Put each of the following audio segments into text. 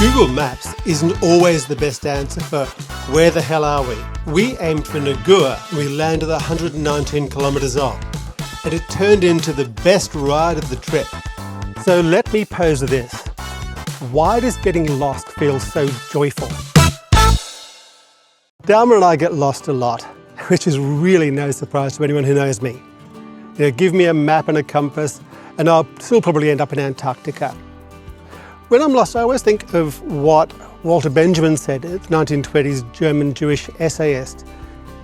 Google Maps isn't always the best answer for where the hell are we. We aimed for Ngua and we landed 119 kilometres off, and it turned into the best ride of the trip. So let me pose this. Why does getting lost feel so joyful? Dharma and I get lost a lot, which is really no surprise to anyone who knows me. Give me a map and a compass and I'll still probably end up in Antarctica. When I'm lost, I always think of what Walter Benjamin said, the 1920s German Jewish essayist.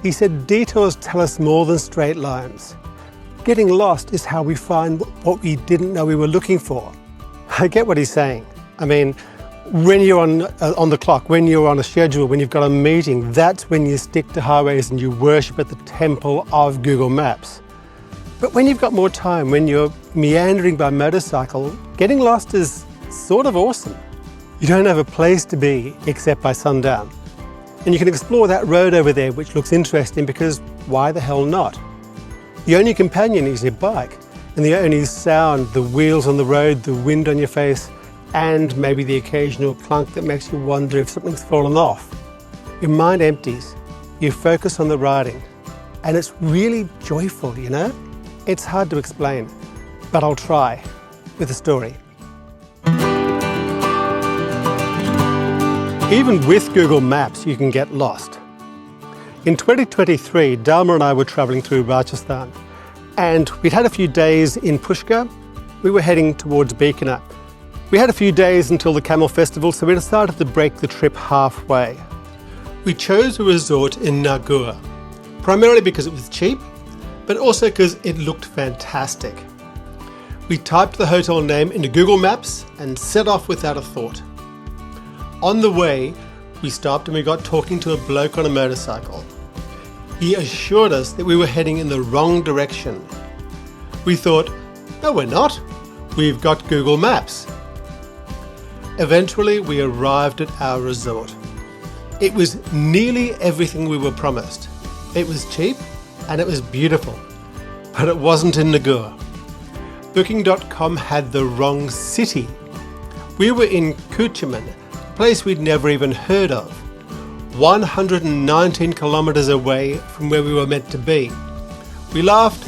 He said, detours tell us more than straight lines. Getting lost is how we find what we didn't know we were looking for. I get what he's saying. I mean, when you're on the clock, when you're on a schedule, when you've got a meeting, that's when you stick to highways and you worship at the temple of Google Maps. But when you've got more time, when you're meandering by motorcycle, getting lost is sort of awesome. You don't have a place to be except by sundown. And you can explore that road over there, which looks interesting because why the hell not? The only companion is your bike, and the only sound, the wheels on the road, the wind on your face, and maybe the occasional clunk that makes you wonder if something's fallen off. Your mind empties, you focus on the riding, and it's really joyful, you know? It's hard to explain, but I'll try with a story. Even with Google Maps, you can get lost. In 2023, Dharma and I were travelling through Rajasthan, and we'd had a few days in Pushkar. We were heading towards Bikaner. We had a few days until the Camel Festival, so we decided to break the trip halfway. We chose a resort in Nagaur, primarily because it was cheap, but also because it looked fantastic. We typed the hotel name into Google Maps and set off without a thought. On the way, we stopped and we got talking to a bloke on a motorcycle. He assured us that we were heading in the wrong direction. We thought, no we're not, we've got Google Maps. Eventually we arrived at our resort. It was nearly everything we were promised. It was cheap and it was beautiful, but it wasn't in Nagaur. Booking.com had the wrong city. We were in Kuchaman, a place we'd never even heard of, 119 kilometres away from where we were meant to be. We laughed,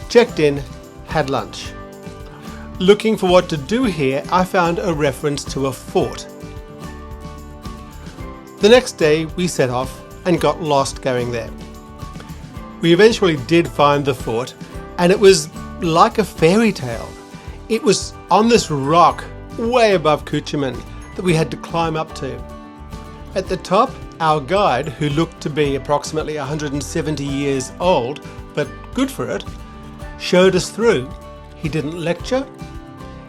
checked in, had lunch. Looking for what to do here, I found a reference to a fort. The next day we set off and got lost going there. We eventually did find the fort, and it was like a fairy tale. It was on this rock way above Kuchaman that we had to climb up to. At the top, our guide, who looked to be approximately 170 years old, but good for it, showed us through. He didn't lecture,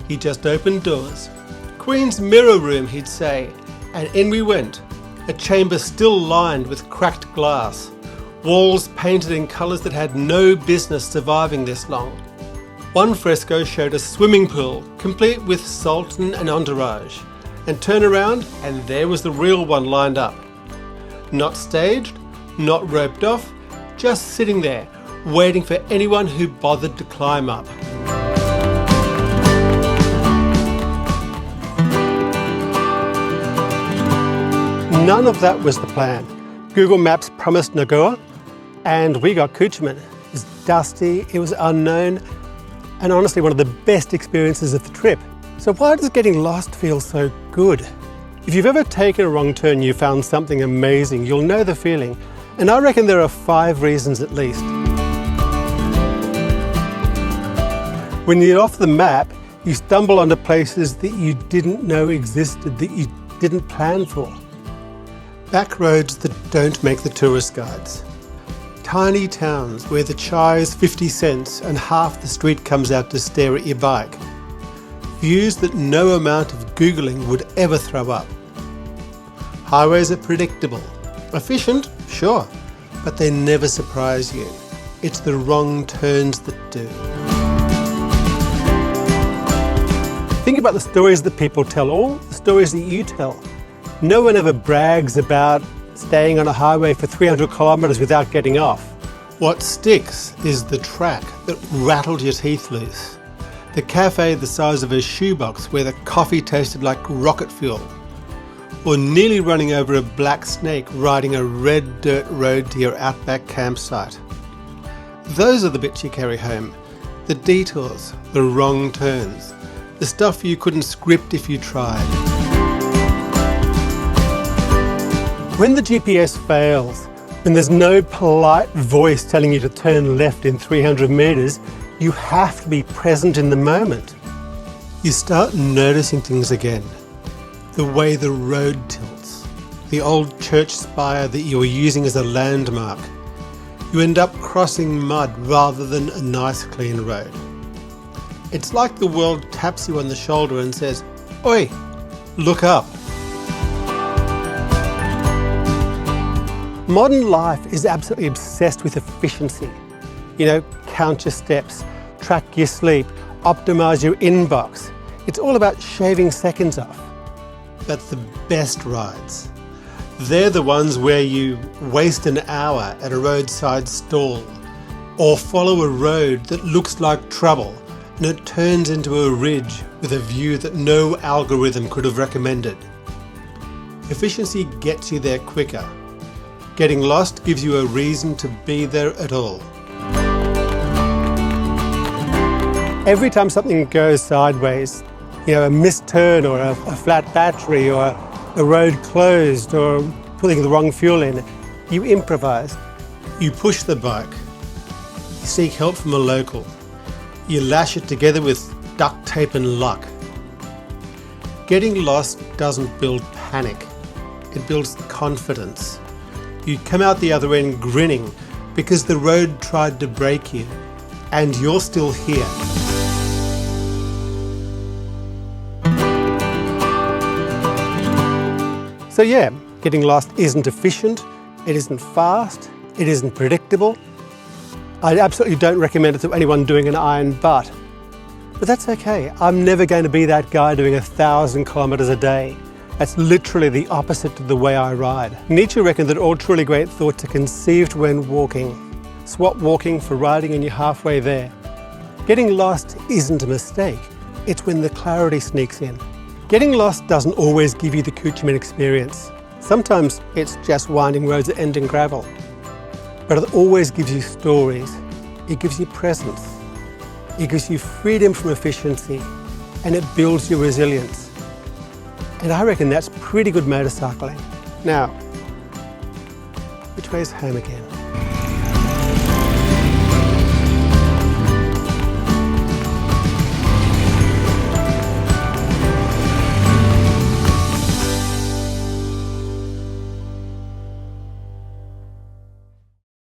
he just opened doors. Queen's Mirror Room, he'd say, and in we went. A chamber still lined with cracked glass, walls painted in colours that had no business surviving this long. One fresco showed a swimming pool, complete with sultan and entourage, and turn around and there was the real one lined up. Not staged, not roped off, just sitting there, waiting for anyone who bothered to climb up. None of that was the plan. Google Maps promised Nagaur, and we got Kuchaman. It was dusty, it was unknown, and honestly one of the best experiences of the trip. So why does getting lost feel so good? If you've ever taken a wrong turn and you found something amazing, you'll know the feeling. And I reckon there are 5 reasons at least. When you're off the map, you stumble onto places that you didn't know existed, that you didn't plan for. Back roads that don't make the tourist guides. Tiny towns where the chai is 50 cents and half the street comes out to stare at your bike. Views that no amount of Googling would ever throw up. Highways are predictable. Efficient, sure, but they never surprise you. It's the wrong turns that do. Think about the stories that people tell, or the stories that you tell. No one ever brags about staying on a highway for 300 kilometres without getting off. What sticks is the track that rattled your teeth loose. The cafe the size of a shoebox where the coffee tasted like rocket fuel. or nearly running over a black snake riding a red dirt road to your outback campsite. Those are the bits you carry home. The detours, the wrong turns, the stuff you couldn't script if you tried. When the GPS fails, when there's no polite voice telling you to turn left in 300 metres, you have to be present in the moment. You start noticing things again. The way the road tilts, the old church spire that you were using as a landmark. You end up crossing mud rather than a nice clean road. It's like the world taps you on the shoulder and says, "Oi, look up." Modern life is absolutely obsessed with efficiency. Count your steps, track your sleep, optimize your inbox. It's all about shaving seconds off. But the best rides, they're the ones where you waste an hour at a roadside stall or follow a road that looks like trouble and it turns into a ridge with a view that no algorithm could have recommended. Efficiency gets you there quicker. Getting lost gives you a reason to be there at all. Every time something goes sideways, a missed turn or a flat battery or a road closed or putting the wrong fuel in, you improvise. You push the bike. You seek help from a local. You lash it together with duct tape and luck. Getting lost doesn't build panic. It builds confidence. You come out the other end grinning because the road tried to break you and you're still here. So yeah, getting lost isn't efficient, it isn't fast, it isn't predictable. I absolutely don't recommend it to anyone doing an iron butt. But that's okay, I'm never going to be that guy doing 1,000 kilometres a day. That's literally the opposite to the way I ride. Nietzsche reckoned that all truly great thoughts are conceived when walking. Swap walking for riding and you're halfway there. Getting lost isn't a mistake, it's when the clarity sneaks in. Getting lost doesn't always give you the Couchiman experience. Sometimes it's just winding roads that end in gravel. But it always gives you stories. It gives you presence. It gives you freedom from efficiency. And it builds your resilience. And I reckon that's pretty good motorcycling. Now, which way is home again?